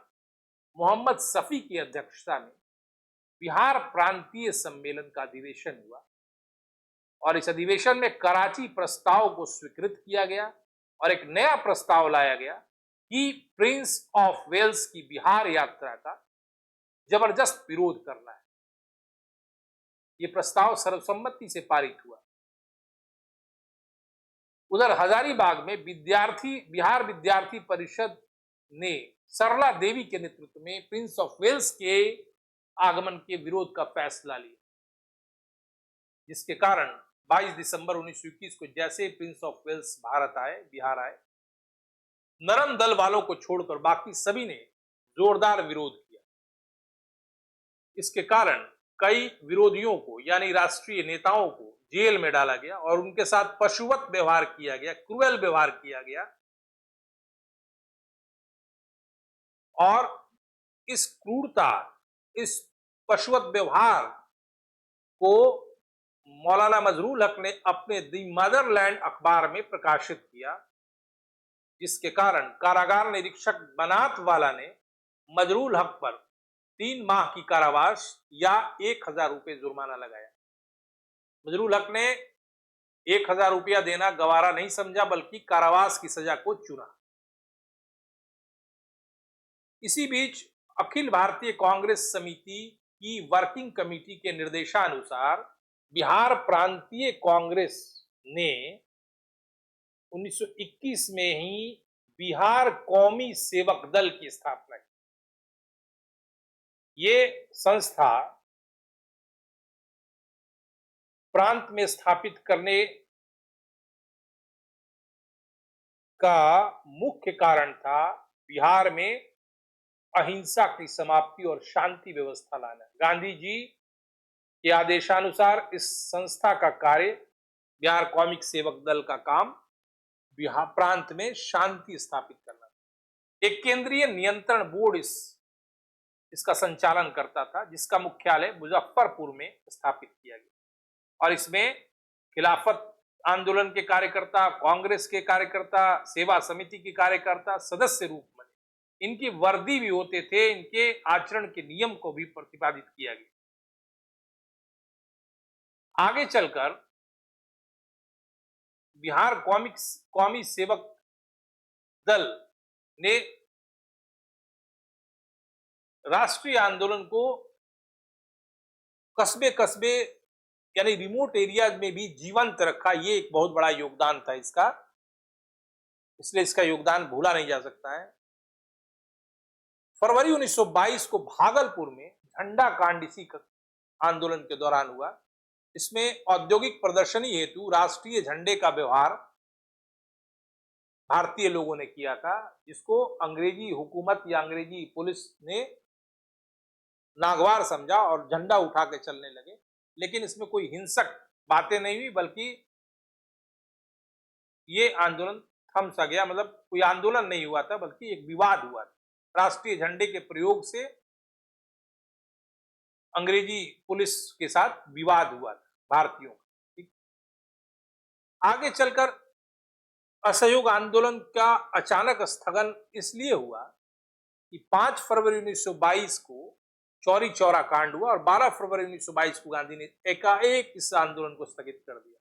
मोहम्मद सफी की अध्यक्षता में बिहार प्रांतीय सम्मेलन का अधिवेशन हुआ और इस अधिवेशन में कराची प्रस्ताव को स्वीकृत किया गया और एक नया प्रस्ताव लाया गया कि प्रिंस ऑफ वेल्स की बिहार यात्रा का जबरदस्त विरोध करना है। यह प्रस्ताव सर्वसम्मति से पारित हुआ। उधर हजारीबाग में बिहार विद्यार्थी परिषद ने सरला देवी के नेतृत्व में प्रिंस ऑफ वेल्स के आगमन के विरोध का फैसला लिया, जिसके कारण 22 दिसंबर 1921 को जैसे प्रिंस ऑफ वेल्स बिहार आए, नरम दल वालों को छोड़कर बाकी सभी ने जोरदार विरोध किया। इसके कारण कई विरोधियों को यानी राष्ट्रीय नेताओं को जेल में डाला गया और उनके साथ पशुवत व्यवहार किया गया, क्रूएल व्यवहार किया गया। और इस क्रूरता, इस पशुवत व्यवहार को मौलाना मजरूल हक ने अपने दी मदरलैंड अखबार में प्रकाशित किया, जिसके कारण कारागार निरीक्षक बनात वाला ने मजरूल हक पर 3 माह की कारावास या 1000 रुपये जुर्माना लगाया। मजरूल हक ने 1000 रुपया देना गवारा नहीं समझा, बल्कि कारावास की सजा को चुना। इसी बीच अखिल भारतीय कांग्रेस समिति की वर्किंग कमेटी के निर्देशानुसार बिहार प्रांतीय कांग्रेस ने 1921 में ही बिहार कौमी सेवक दल की स्थापना की। ये संस्था प्रांत में स्थापित करने का मुख्य कारण था बिहार में अहिंसा की समाप्ति और शांति व्यवस्था लाना। गांधी जी के आदेशानुसार इस संस्था का कार्य, बिहार कौमिक सेवक दल का काम बिहार प्रांत में शांति स्थापित करना। एक केंद्रीय नियंत्रण बोर्ड इसका संचालन करता था, जिसका मुख्यालय मुजफ्फरपुर में स्थापित किया गया और इसमें खिलाफत आंदोलन के कार्यकर्ता, कांग्रेस के कार्यकर्ता, सेवा समिति के कार्यकर्ता सदस्य रूप में इनकी वर्दी भी होते थे, इनके आचरण के नियम को भी प्रतिपादित किया गया। आगे चलकर बिहार कौमी सेवक दल ने राष्ट्रीय आंदोलन को कस्बे कस्बे यानी रिमोट एरिया में भी जीवंत रखा। ये एक बहुत बड़ा योगदान था इसका, इसलिए इसका योगदान भूला नहीं जा सकता है। फरवरी 1922 को भागलपुर में झंडा कांड इसी आंदोलन के दौरान हुआ। इसमें औद्योगिक प्रदर्शनी हेतु राष्ट्रीय झंडे का व्यवहार भारतीय लोगों ने किया था, जिसको अंग्रेजी हुकूमत या अंग्रेजी पुलिस ने नागवार समझा और झंडा उठा के चलने लगे। लेकिन इसमें कोई हिंसक बातें नहीं हुई, बल्कि ये आंदोलन थम सा गया। मतलब कोई आंदोलन नहीं हुआ था, बल्कि एक विवाद हुआ था। राष्ट्रीय झंडे के प्रयोग से अंग्रेजी पुलिस के साथ विवाद हुआ था भारतीयों का। आगे चलकर असहयोग आंदोलन का अचानक स्थगन इसलिए हुआ कि 5 फरवरी 1922 को चौरी चौरा कांड हुआ और 12 फरवरी 1922 को गांधी ने एकाएक इस आंदोलन को स्थगित कर दिया।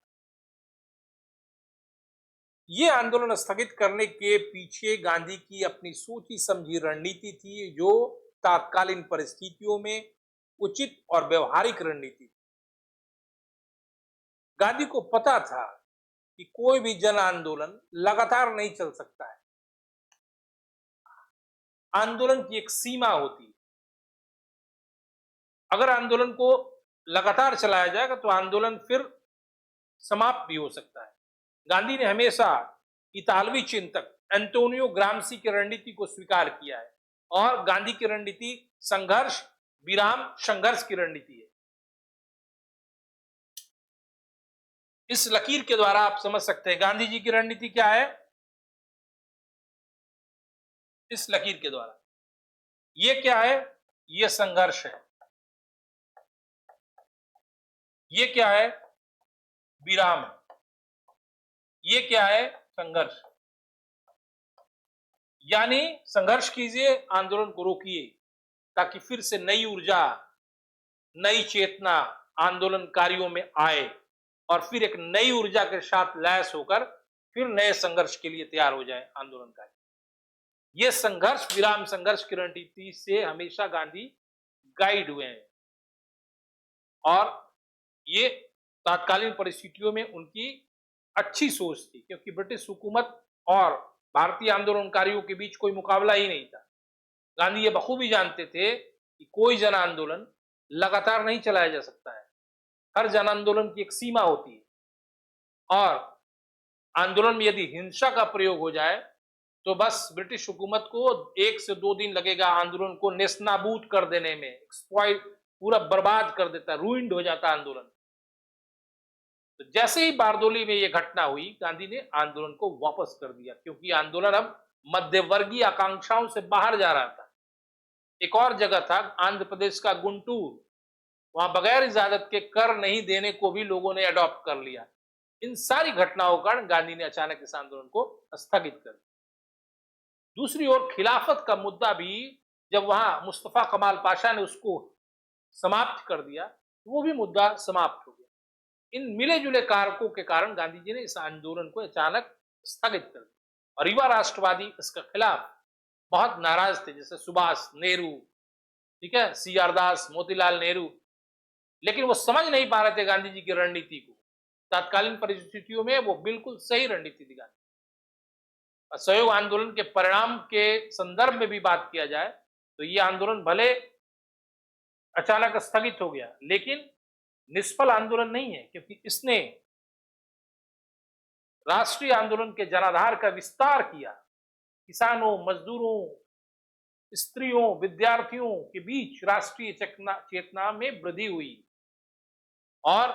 ये आंदोलन स्थगित करने के पीछे गांधी की अपनी सोची समझी रणनीति थी, जो तात्कालीन परिस्थितियों में उचित और व्यवहारिक रणनीति। गांधी को पता था कि कोई भी जन आंदोलन लगातार नहीं चल सकता है, आंदोलन की एक सीमा होती है। अगर आंदोलन को लगातार चलाया जाएगा तो आंदोलन फिर समाप्त भी हो सकता है। गांधी ने हमेशा इतालवी चिंतक एंटोनियो ग्राम्सी की रणनीति को स्वीकार किया है और गांधी की रणनीति संघर्ष विराम संघर्ष की रणनीति है। इस लकीर के द्वारा आप समझ सकते हैं गांधी जी की रणनीति क्या है। इस लकीर के द्वारा ये क्या है, ये संघर्ष है, ये क्या है, विराम है, ये क्या है, संघर्ष। यानी संघर्ष कीजिए, आंदोलन को रोकिए ताकि फिर से नई ऊर्जा नई चेतना आंदोलनकारियों में आए और फिर एक नई ऊर्जा के साथ लैस होकर फिर नए संघर्ष के लिए तैयार हो जाए आंदोलनकारी। ये संघर्ष विराम संघर्ष की रणनीति से हमेशा गांधी गाइड हुए हैं और ये तात्कालीन परिस्थितियों में उनकी अच्छी सोच थी, क्योंकि ब्रिटिश हुकूमत और भारतीय आंदोलनकारियों के बीच कोई मुकाबला ही नहीं था। गांधी ये बखूबी जानते थे कि कोई जन आंदोलन लगातार नहीं चलाया जा सकता है, हर जन आंदोलन की एक सीमा होती है और आंदोलन में यदि हिंसा का प्रयोग हो जाए तो बस ब्रिटिश हुकूमत को 1 से 2 दिन लगेगा आंदोलन को नेस्तनाबूद कर देने में, एक्सप्लॉइट पूरा बर्बाद कर देता, रूइंड हो जाता आंदोलन। तो जैसे ही बारदोली में यह घटना हुई, गांधी ने आंदोलन को वापस कर दिया, क्योंकि आंदोलन अब मध्यवर्गीय आकांक्षाओं से बाहर जा रहा था। एक और जगह था आंध्र प्रदेश का गुंटूर, वहां बगैर इजाजत के कर नहीं देने को भी लोगों ने अडॉप्ट कर लिया। इन सारी घटनाओं का गांधी ने अचानक इस आंदोलन को स्थगित कर दिया। दूसरी ओर खिलाफत का मुद्दा भी जब वहां मुस्तफा कमाल पाशा ने उसको समाप्त कर दिया, वो भी मुद्दा समाप्त हो गया। इन मिले जुले कारकों के कारण गांधी जी ने इस आंदोलन को अचानक स्थगित कर दिया और युवा राष्ट्रवादी इसके खिलाफ बहुत नाराज थे, जैसे सुभाष नेहरू, ठीक है, CR दास, मोतीलाल नेहरू। लेकिन वो समझ नहीं पा रहे थे गांधी जी की रणनीति को। तत्कालीन परिस्थितियों में वो बिल्कुल सही रणनीति थी गांधी। असहयोग आंदोलन के परिणाम के संदर्भ में भी बात किया जाए तो ये आंदोलन भले अचानक स्थगित हो गया, लेकिन निष्फल आंदोलन नहीं है, क्योंकि इसने राष्ट्रीय आंदोलन के जनाधार का विस्तार किया। किसानों, मजदूरों, स्त्रियों, विद्यार्थियों के बीच राष्ट्रीय चेतना में वृद्धि हुई और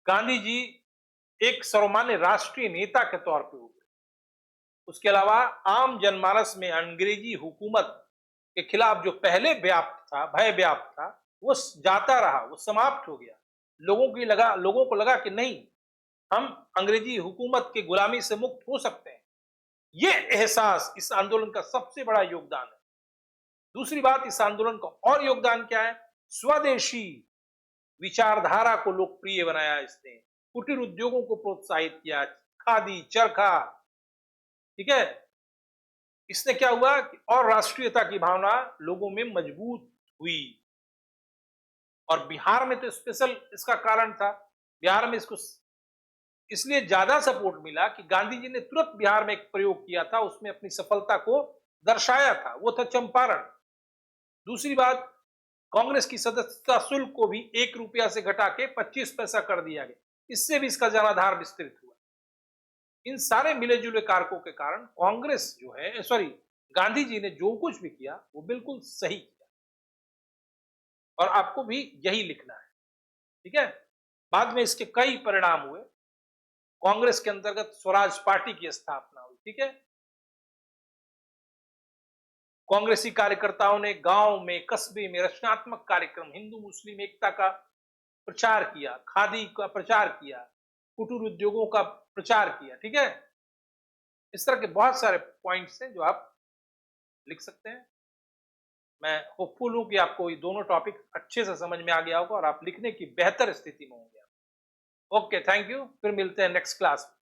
गांधी जी एक सर्वमान्य राष्ट्रीय नेता के तौर पर हुए। उसके अलावा आम जनमानस में अंग्रेजी हुकूमत के खिलाफ जो पहले भय व्याप्त था, वो जाता रहा, वो समाप्त हो गया। लोगों को लगा कि नहीं, हम अंग्रेजी हुकूमत की गुलामी से मुक्त हो सकते हैं। ये एहसास इस आंदोलन का सबसे बड़ा योगदान है। दूसरी बात, इस आंदोलन का और योगदान क्या है? स्वदेशी विचारधारा को लोकप्रिय बनाया इसने, कुटीर उद्योगों को प्रोत्साहित किया, खादी, चरखा, ठीक है। इसने क्या हुआ कि और राष्ट्रीयता की भावना लोगों में मजबूत हुई। और बिहार में तो स्पेशल इसका कारण था, बिहार में इसको इसलिए ज्यादा सपोर्ट मिला कि गांधी जी ने तुरंत बिहार में एक प्रयोग किया था, उसमें अपनी सफलता को दर्शाया था, वो था चंपारण। दूसरी बात, कांग्रेस की सदस्यता शुल्क को भी 1 रुपया से घटा के 25 पैसा कर दिया गया, इससे भी इसका जनाधार विस्तृत हुआ। इन सारे मिले जुले कारकों के कारण कांग्रेस जो है, गांधी जी ने जो कुछ भी किया वो बिल्कुल सही किया और आपको भी यही लिखना है, ठीक है। बाद में इसके कई परिणाम हुए। कांग्रेस के अंतर्गत स्वराज पार्टी की स्थापना हुई, ठीक है। कांग्रेसी कार्यकर्ताओं ने गांव में, कस्बे में रचनात्मक कार्यक्रम, हिंदू मुस्लिम एकता का प्रचार किया, खादी का प्रचार किया, कुटीर उद्योगों का प्रचार किया, ठीक है। इस तरह के बहुत सारे पॉइंट्स हैं जो आप लिख सकते हैं। मैं होपफुल हूं कि आपको ये दोनों टॉपिक अच्छे से समझ में आ गया होगा और आप लिखने की बेहतर स्थिति में होंगे। Okay, thank you. फिर मिलते हैं नेक्स्ट क्लास में।